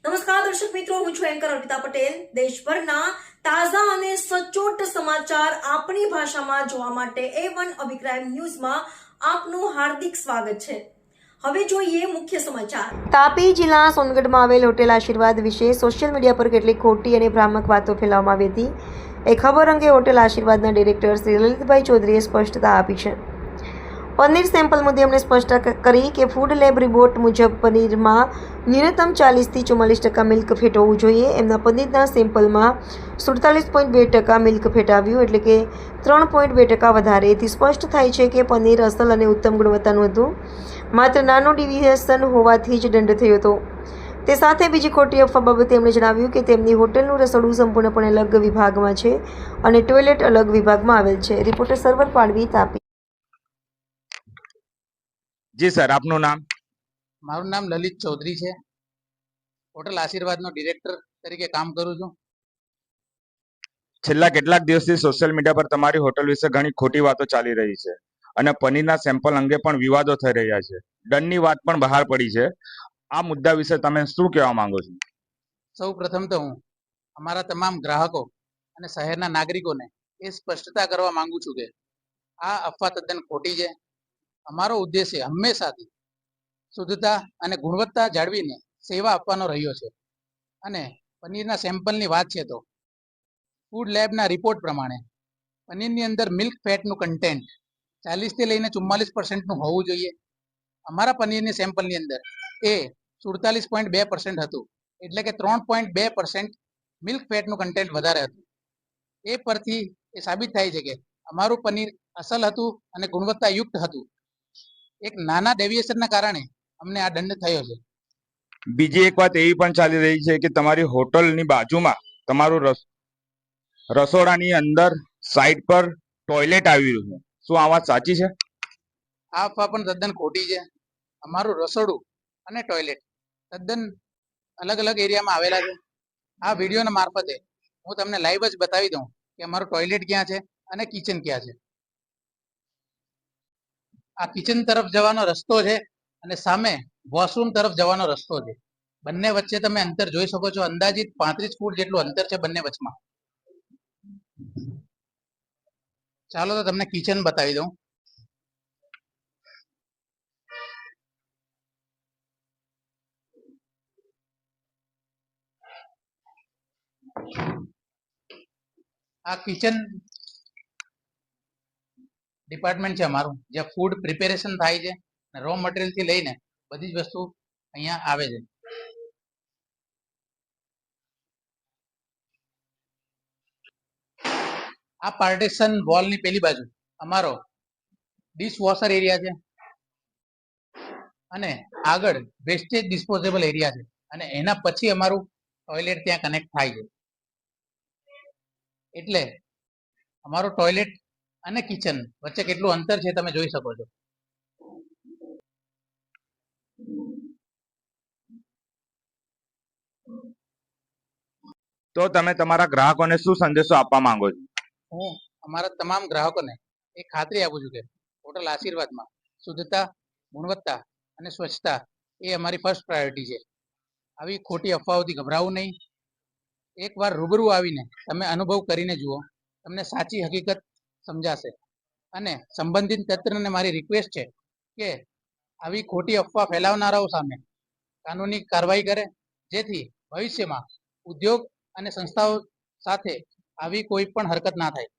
નમસ્કાર દર્શક મિત્રો, હું છું એન્કર અર્પિતા પટેલ. દેશભરના તાજા અને સચોટ સમાચાર આપણી ભાષામાં જોવા માટે A1 અભિપ્રાય ન્યૂઝમાં આપનું હાર્દિક સ્વાગત છે. હવે જોઈએ મુખ્ય સમાચાર. તાપી જિલ્લા સોનગઢમાં આવેલ હોટેલ આશીર્વાદ વિશે સોશિયલ મીડિયા પર કેટલીક ખોટી અને ભ્રામક વાતો ફેલાવવામાં આવી હતી. એ ખબર અંગે હોટેલ આશીર્વાદના ડિરેક્ટર શ્રી લલિતભાઈ ચૌધરીએ સ્પષ્ટતા આપી છે. પનીર સેમ્પલ મુદ્દે એમણે સ્પષ્ટતા કરી કે ફૂડ લેબ રિપોર્ટ મુજબ પનીરમાં ન્યૂનતમ 40થી 44% મિલ્ક ફેટ હોવું જોઈએ. એમના પનીરના સેમ્પલમાં 47.2% મિલ્ક ફેટ આવ્યું, એટલે કે 3.2% વધારે. એથી સ્પષ્ટ થાય છે કે પનીર અસલ અને ઉત્તમ ગુણવત્તાનું હતું. માત્ર નાનો ડિવિએશન હોવાથી જ દંડ થયો હતો. તે સાથે બીજી ખોટી અફવા બાબતે એમણે જણાવ્યું કે તેમની હોટેલનું રસોડું સંપૂર્ણપણે અલગ વિભાગમાં છે અને ટોયલેટ અલગ વિભાગમાં આવેલ છે. રિપોર્ટર સર્વર પાડવી, તાપી. જી સર, આપનું નામ? મારું નામ લલિત ચૌધરી છે. હોટલ આશીર્વાદનો ડિરેક્ટર તરીકે કામ કરું છું. છેલ્લા કેટલાક દિવસથી સોશિયલ મીડિયા પર તમારી હોટલ વિશે ઘણી ખોટી વાતો ચાલી રહી છે અને પનીરના સેમ્પલ અંગે પણ વિવાદો થઈ રહ્યા છે. દંડની વાત પણ બહાર પડી છે. આ મુદ્દા વિશે તમે શું કહેવા માંગો છો? સૌ પ્રથમ તો હું અમારા તમામ ગ્રાહકો અને શહેરના નાગરિકોને એ સ્પષ્ટતા કરવા માંગુ છું કે આ અફવા તદ્દન ખોટી છે. અમારો ઉદ્દેશ્ય હંમેશાથી શુદ્ધતા અને ગુણવત્તા જાળવીને સેવા આપવાનો રહ્યો છે. અને પનીરના સેમ્પલની વાત છે તો ફૂડ લેબના રિપોર્ટ પ્રમાણે પનીરની અંદર મિલ્ક ફેટનું કન્ટેન્ટ 40થી લઈને 44%નું હોવું જોઈએ. અમારા પનીરની સેમ્પલની અંદર એ 47.2% હતું, એટલે કે 3.2% મિલ્ક ફેટનું કન્ટેન્ટ વધારે હતું. એ પરથી એ સાબિત થાય છે કે અમારું પનીર અસલ હતું અને ગુણવત્તાયુક્ત હતું. એક નાના ડેવિએશનના કારણે અમને આ દંડ થયો છે. બીજી એક વાત એવી પણ ચાલી રહી છે કે તમારી હોટલની બાજુમાં તમારું રસોડાની અંદર સાઈડ પર ટોયલેટ આવી રહ્યું છે. શું આ વાત સાચી છે? આ અફવા પણ તદ્દન ખોટી છે. અમારું રસોડું અને ટોયલેટ તદ્દન અલગ અલગ એરિયામાં આવેલા છે. આ વિડીયોના મારફતે હું તમને લાઈવ જ બતાવી દઉં કે અમારું ટોયલેટ ક્યાં છે અને કિચન ક્યાં છે. આ કિચન તરફ જવાનો રસ્તો છે અને સામે વોશરૂમ તરફ જવાનો રસ્તો છે. બંને વચ્ચે તમે અંતર જોઈ શકો છો. અંદાજિત 35 ફૂટ જેટલું અંતર છે બંને વચમાં. ચાલો તો તમને કિચન બતાવી દઉં. આ કિચન ડિપાર્ટમેન્ટ છે અમારું, જ્યાં ફૂડ પ્રિપેરેશન થાય છે. રો મટીરિયલ થી લઈને બધી જ વસ્તુ અહીંયા આવે છે. આ પાર્ટીશન વોલની પેલી બાજુ અમારો ડિશ વોશર એરિયા છે અને આગળ વેસ્ટેજ ડિસ્પોઝેબલ એરિયા છે અને એના પછી અમારું ટોયલેટ ત્યાં કનેક્ટ થાય છે. એટલે અમારું ટોયલેટ અને કિચન વચ્ચે કેટલું અંતર છે તમે જોઈ શકો છો. તો તમે તમારા ગ્રાહકોને શું સંદેશો આપવા માંગો છો? હું અમારા તમામ ગ્રાહકોને એ ખાતરી આપું છું કે હોટલ આશીર્વાદમાં શુદ્ધતા, ગુણવત્તા અને સ્વચ્છતા એ અમારી ફર્સ્ટ પ્રાયોરિટી છે. આવી ખોટી અફવાઓથી ગભરાવું નહીં. એકવાર રૂબરૂ આવીને તમે અનુભવ કરીને જુઓ, તમને સાચી હકીકત સમજાશે. અને સંબંધિત તંત્રને મારી રિક્વેસ્ટ છે કે આવી ખોટી અફવા ફેલાવનારાઓ સામે કાનૂની કાર્યવાહી કરે, જેથી ભવિષ્યમાં ઉદ્યોગ અને સંસ્થાઓ સાથે આવી કોઈ પણ હરકત ના થાય.